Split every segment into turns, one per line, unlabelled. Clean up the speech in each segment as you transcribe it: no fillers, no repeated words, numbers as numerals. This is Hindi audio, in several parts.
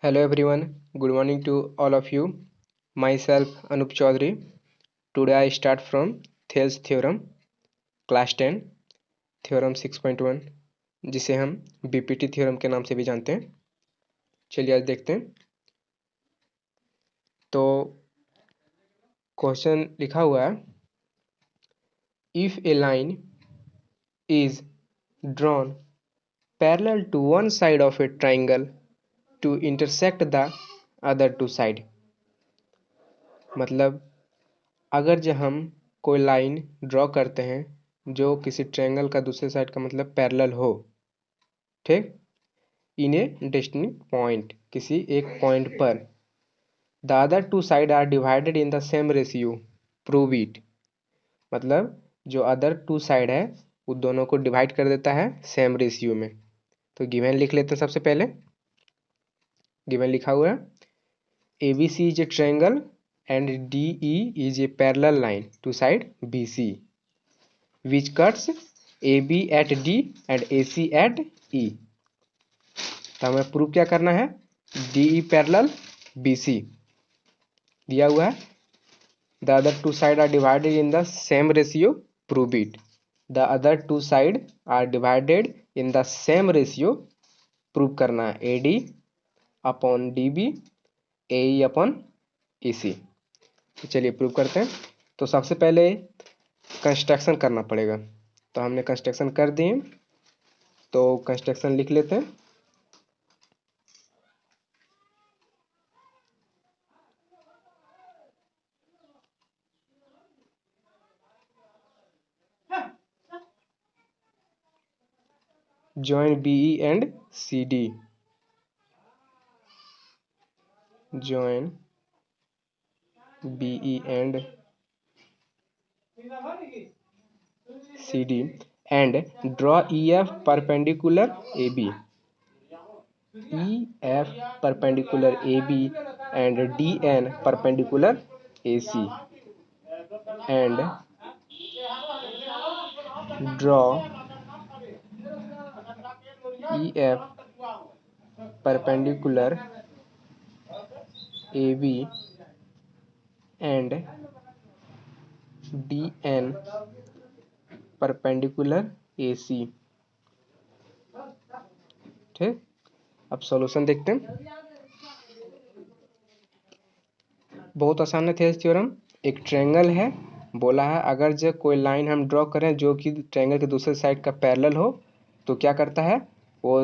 Hello everyone, good morning to all of you. Myself Anup Chaudhary. Today I start from Thales theorem, class 10, theorem 6.1, जिसे हम बीपीटी थ्योरम के नाम से भी जानते हैं। चलिए आज देखते हैं। तो क्वेश्चन लिखा हुआ है, if a line is drawn parallel to one side of a triangle to intersect the other two side. मतलब अगर जो हम कोई लाइन ड्रॉ करते हैं जो किसी ट्रायंगल का दूसरे साइड का मतलब पैरेलल हो, ठीक, इन ए डेस्टिनी पॉइंट, किसी एक पॉइंट पर, the other two side are divided in the same ratio, prove it. मतलब जो अदर टू साइड है वो दोनों को डिवाइड कर देता है सेम रेशियो में। तो गिवन लिख लेते हैं। सबसे पहले गिवन लिखा हुआ है, A B C is a triangle and DE is a parallel line to side BC which cuts AB at D and AC at E। तो हमें प्रूव क्या करना है, DE पैरेलल BC दिया हुआ है, the other two side are divided in the same ratio, prove it. The other two side are divided in the same ratio, prove करना है AD upon DB, AE upon EC। तो चलिए प्रूव करते हैं। तो सबसे पहले कंस्ट्रक्शन करना पड़ेगा, तो हमने कंस्ट्रक्शन कर दिए। तो कंस्ट्रक्शन लिख लेते हैं। Join BE and CD, join BE and CD and draw EF perpendicular AB, EF perpendicular AB and DN perpendicular AC, and draw EF perpendicular AB and DN perpendicular AC। ठीक, अब सॉल्यूशन देखते हैं। बहुत आसान है थेल्स थ्योरम। एक ट्रायंगल है, बोला है अगर जो कोई लाइन हम ड्रॉ करें जो कि ट्रायंगल के दूसरे साइड का पैरेलल हो, तो क्या करता है, वो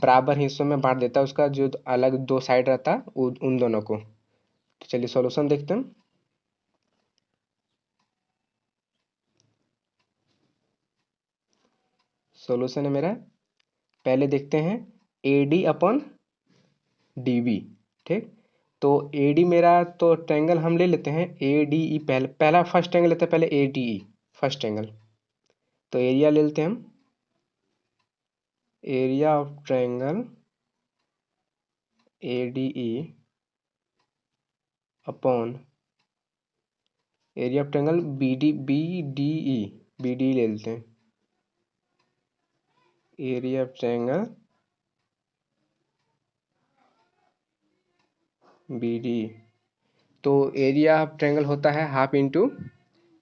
बराबर हिस्सों में बांट देता है उसका जो अलग दो साइड रहता है उन दोनों को। तो चलिए सॉल्यूशन देखते हैं। सॉल्यूशन है मेरा, पहले देखते हैं AD अपॉन DB। ठीक, तो AD मेरा, तो ट्रायंगल हम ले लेते हैं ADE, पहला फर्स्ट ट्रायंगल लेते हैं पहले ADE, फर्स्ट ट्रायंगल। तो एरिया ले लेते हैं हम, area of triangle ADE upon area of triangle BDE ले लेते हैं, एरिया ऑफ ट्रायंगल BDE। तो एरिया ऑफ ट्रायंगल होता है half into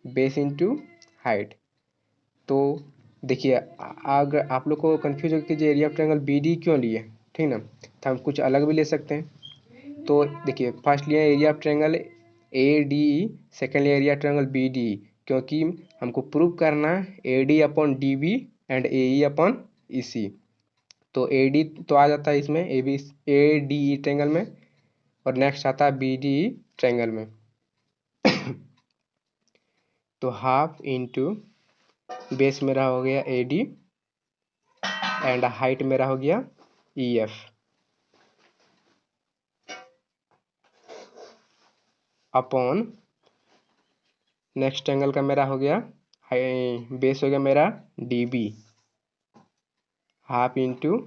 base into height. तो देखिए, अगर आप लोग को कंफ्यूज हो कि जो एरिया ऑफ ट्रायंगल BD क्यों लिए, ठीक ना, तो हम कुछ अलग भी ले सकते हैं। तो देखिए, फर्स्ट लिया area of triangle ADE, second लिया एरिया ट्रायंगल BDE, क्योंकि हमको प्रूव करना है AD upon DB and AE upon EC। तो AD तो आ जाता है इसमें ADE ट्रायंगल में, और नेक्स्ट आता है BDE ट्रायंगल में। तो हाफ इंटू बेस मेरा हो गया AD एंड हाइट मेरा हो गया EF अपॉन नेक्स्ट एंगल का मेरा हो गया, बेस हो गया मेरा DB, half into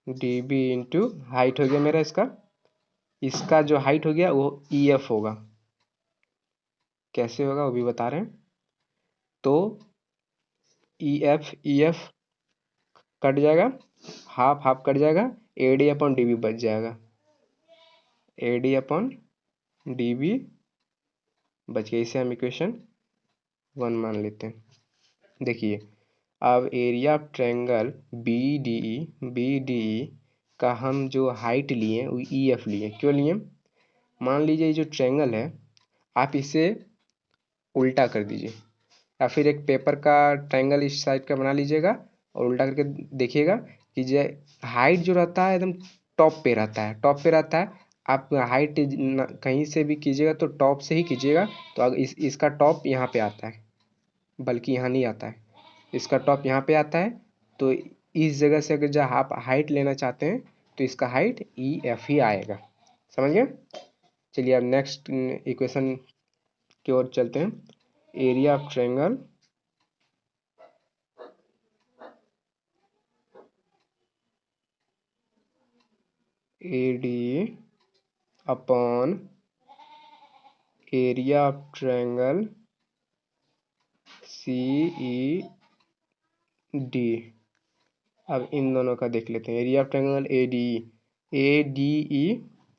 DB into height हो गया मेरा इसका जो हाइट हो गया वो EF होगा। कैसे होगा वो भी बता रहे हैं। तो EF कट जाएगा, हाफ हाफ कट जाएगा, A D upon D B बच जाएगा, A D upon D B बच गया। इसे हम इक्वेशन 1 मान लेते हैं। देखिए अब area of triangle B D E का हम जो हाइट लिए वो ई एफ लिए, क्यों लिए? मान लीजिए ये जो ट्रायंगल है आप इसे उल्टा कर दीजिए, या फिर एक पेपर का ट्रायंगल इस साइड का बना लीजिएगा और उल्टा करके देखिएगा कि जो हाइट जो रहता है एकदम टॉप पे रहता है, टॉप पे रहता है। आप हाइट कहीं से भी कीजिएगा तो टॉप से ही कीजिएगा। तो अगर इसका टॉप यहाँ पे आता है, बल्कि यहाँ नहीं आता है, इसका टॉप यहाँ पे आता है। तो इस जगह से अगर जो आप हाइट लेना चाहते हैं तो इसका हाइट ई एफ ही आएगा। समझ गए? चलिए अब नेक्स्ट इक्वेशन की ओर चलते हैं। Area of triangle A D upon area of triangle C E D. अब इन दोनों का देख लेते हैं। Area of triangle A D E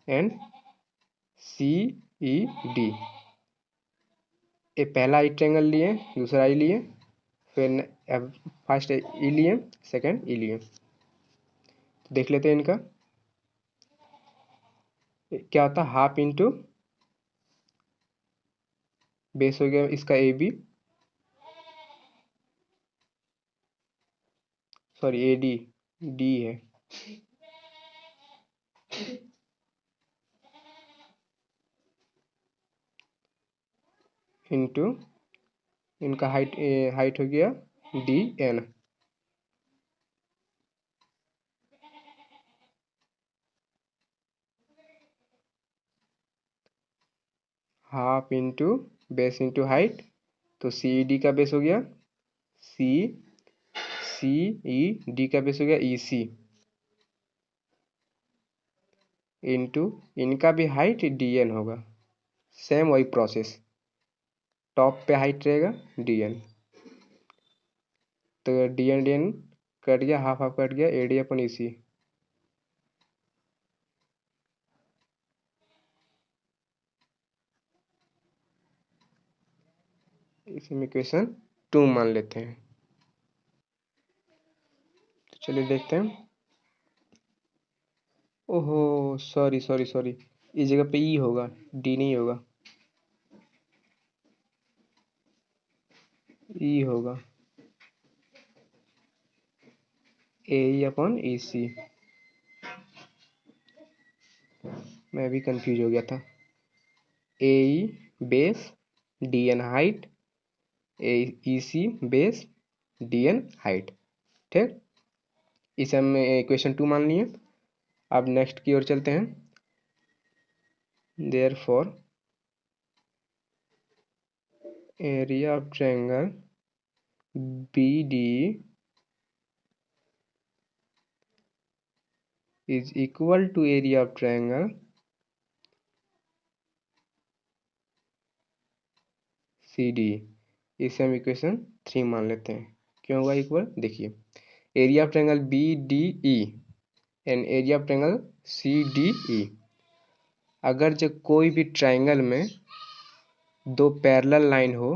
and C E D. ये पहला ई ट्रायंगल लिए, दूसरा ई लिए, फिर फर्स्ट ई लिए, सेकंड ई लिए। देख लेते हैं इनका क्या होता है। हाफ इंटू बेस हो गया इसका A B, sorry A D, D है, इंटू इनका हाइट हाइट हो गया D N. Half into base into height, तो सी डी का बेस हो गया सी, सी ई डी का बेस हो गया ई सी, इंटू इनका भी हाइट डी एन होगा। सेम वही प्रोसेस, टॉप पे हाइट रहेगा डी एन। तो डी एन कट गया, हाफ हाफ कट गया, ए डी अपन ई सी। इसे हम इक्वेशन 2 मान लेते हैं। तो चलिए देखते हैं। ओहो सॉरी सॉरी सॉरी, इस जगह पे ई होगा, डी नहीं होगा, ई होगा, ए ई अपॉन ई सी। मैं भी कंफ्यूज हो गया था। A E base, D N height, A E C base, D N height. ठीक, इसे हम इक्वेशन 2 मान लिए। अब नेक्स्ट की ओर चलते हैं। Therefore area of triangle B D is equal to area of triangle CD। इसे हम इक्वेशन 3 मान लेते हैं। क्यों होगा इक्वल? देखिए area of triangle B D E and area of triangle C D E. अगर जो कोई भी ट्रायंगल में दो पैरेलल लाइन हो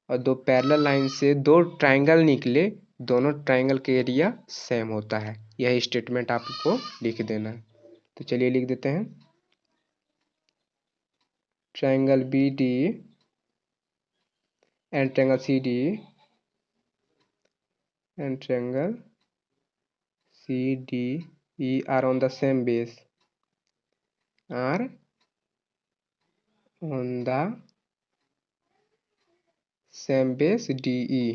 और दो पैरेलल लाइन से दो ट्रायंगल निकले, दोनों ट्रायंगल के एरिया सेम होता है। यह स्टेटमेंट आपको लिख देना है। तो चलिए लिख देते हैं। Triangle B D and triangle CD and triangle CDE are on the same base, are on the same base DE,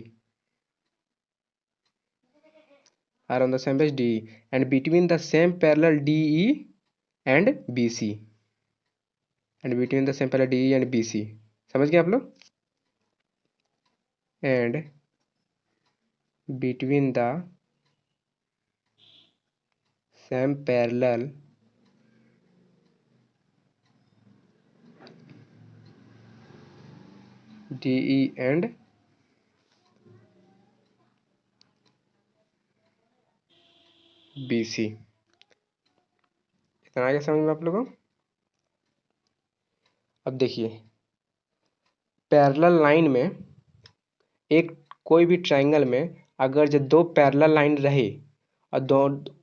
are on the same base DE and between the same parallel DE and BC, and between the same parallel DE and BC। समझ गए आप लोग? and between the same parallel DE and B C. इतना आगे समझ में आप लोगों को। अब देखिए पैरेलल लाइन में एक कोई भी ट्रायंगल में अगर जो दो पैरेलल लाइन रहे और दो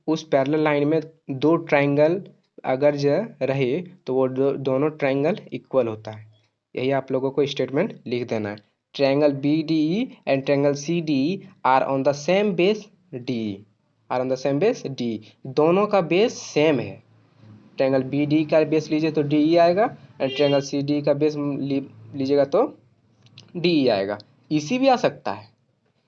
उस पैरेलल लाइन में दो ट्रायंगल अगर जो रहे तो वो दोनों ट्रायंगल इक्वल होता है। यही आप लोगों को स्टेटमेंट लिख देना है। Triangle B D E and triangle C D are on the same base D, are on the same base D, दोनों का बेस सेम है। ट्रायंगल बी डी का बेस लीजिए तो डी ई आएगा, एंड ट्रायंगल सी डी का बेस लीजिएगा तो डी ई आएगा। इसी भी आ सकता है,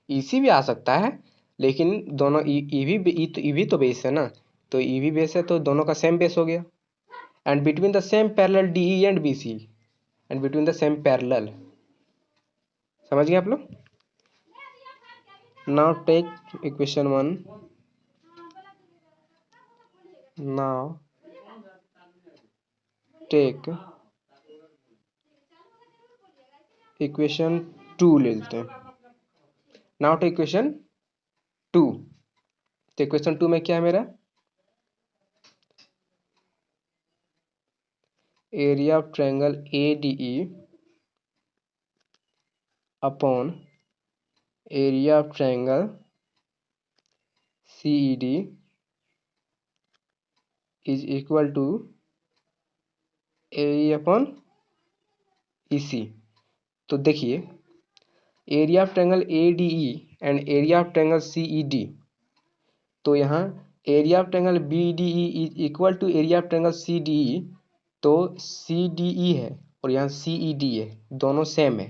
इसी भी आ सकता है, लेकिन दोनों ई भी तो बेस है ना, तो ई भी बेस है तो दोनों का सेम बेस हो गया। And between the same parallel D E and B C, and between the same parallel, समझ गए आप लोग। Now take equation 1, now take equation 2 ले लेते हैं। नाउ टेक इक्वेशन 2, तो इक्वेशन 2 में क्या है मेरा, area of triangle A D E upon area of triangle C E D is equal to A upon E C. तो देखिए area of triangle A D E and area of triangle C E D, तो यहाँ area of triangle B D E is equal to area of triangle C D E, तो सी डी ई है और यहाँ सी ई डी है, दोनों सेम है।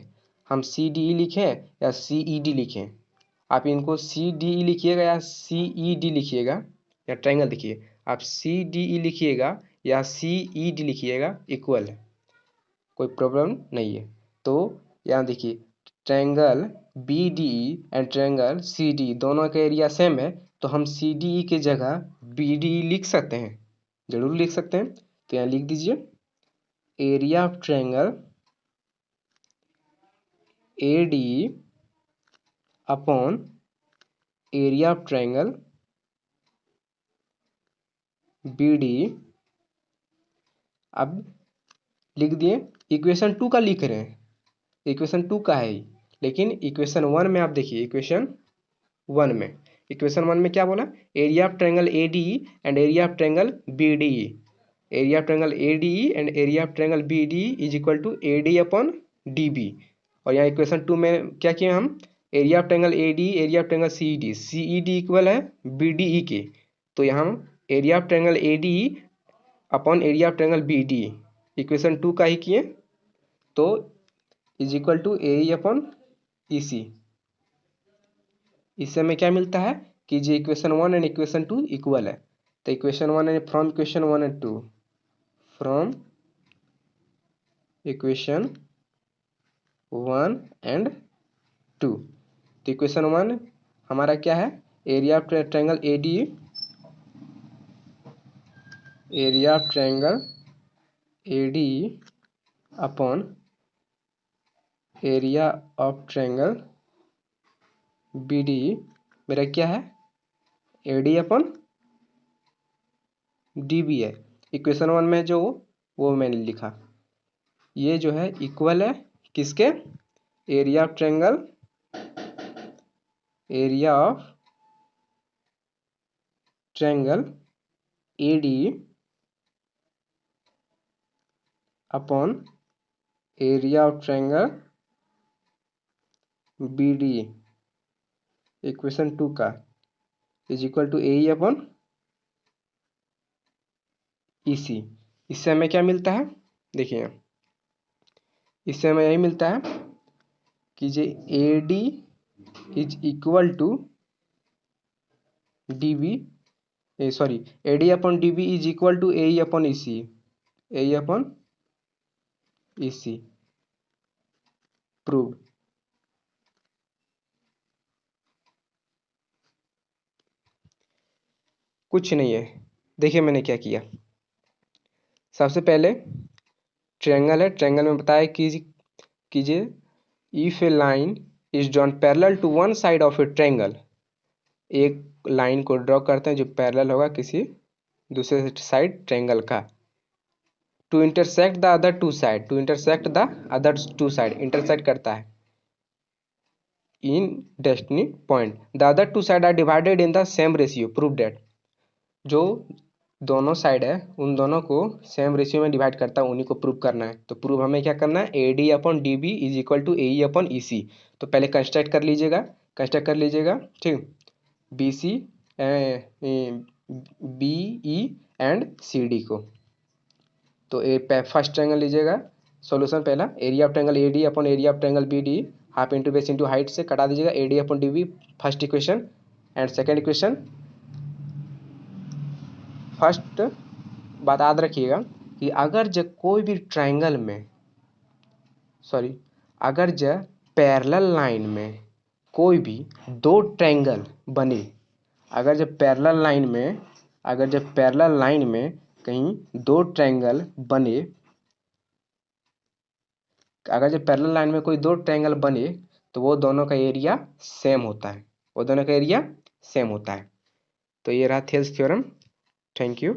हम सी डी ई लिखें या सी ई डी लिखें, आप इनको सी डी ई लिखिएगा या सी ई डी लिखिएगा, या ट्रायंगल देखिए आप सी डी ई लिखिएगा या सी ई डी लिखिएगा, इक्वल है, कोई प्रॉब्लम नहीं है। तो यहाँ देखिए triangle B D E and triangle C D दोनों का एरिया सेम है, तो हम सी डी ई के जगह बी डी ई लिख सकते हैं, जरूर लिख सकते हैं। तो यहाँ लिख दीजिए area of triangle A D E upon area of triangle B D E. अब लिख दिए, इक्वेशन 2 का लिख रहे हैं, इक्वेशन 2 का है, लेकिन इक्वेशन 1 में आप देखिए इक्वेशन 1 में, इक्वेशन 1 में क्या बोला, area of triangle A D E and area of triangle B D E, area of triangle A D E and area of triangle B D E is equal to A D upon D B. और यहाँ इक्वेशन 2 में क्या किए हम, area of triangle A D, area of triangle C D, C E D equal है बी डी ई के, तो यहाँ area of triangle A D E upon area of triangle B D equation 2 का ही किए, तो is equal to A upon E C. इससे हमें क्या मिलता है कि जो इक्वेशन 1 एंड इक्वेशन 2 इक्वल है। तो equation 1 and from equation 1 and 2, from equation 1 and 2, तो इक्वेशन 1 हमारा क्या है, area of triangle A D, area of triangle A D upon area of triangle B D मेरा क्या है, A D upon D B है। इक्वेशन 1 में जो वो मैंने लिखा, ये जो है इक्वल है किसके, area of triangle, area of triangle A D upon area of triangle B D, equation 2 का is equal to A upon E C. इससे हमें क्या मिलता है, देखिए इससे हमें यही मिलता है कि जे A D is equal to D B, sorry A D upon D B is equal to A upon E C, A upon E C, proved. कुछ नहीं है, देखिए मैंने क्या किया, सबसे पहले ट्रायंगल है, ट्रायंगल में बताया कीजिए if a line is drawn parallel to one side of a triangle, एक लाइन को ड्रॉ करते हैं जो पैरेलल होगा किसी दूसरे साइड ट्रायंगल का। To intersect the other two side, to intersect the other two side, intersect करता है in distinct point. The other two side are divided in the same ratio, prove that. जो दोनों साइड है उन दोनों को सेम रेशियो में डिवाइड करता है, उन्हीं को प्रूव करना है। तो प्रूव हमें क्या करना है, A D upon D B is equal to A E upon E C. तो पहले कंस्ट्रक्ट कर लीजिएगा, कंस्ट्रक्ट कर लीजिएगा, ठीक। B C B E and C D को। तो फर्स्ट ट्रायंगल लीजिएगा, सॉल्यूशन पहला, area of triangle A D upon area of triangle B D, half into base into height से कटा दीजिएगा, A D upon D B first equation. And second equation, first बात याद रखिएगा कि अगर जब कोई भी ट्रायंगल में अगर जब पैरेलल लाइन में कोई भी दो ट्रायंगल बने, अगर जब पैरेलल लाइन में कहीं दो ट्रायंगल बने, अगर जब पैरेलल लाइन में कोई दो ट्रायंगल बने तो वो दोनों का एरिया सेम होता है, वो दोनों का एरिया सेम होता है। तो ये रहा थेल्स थ्योरम। Thank you.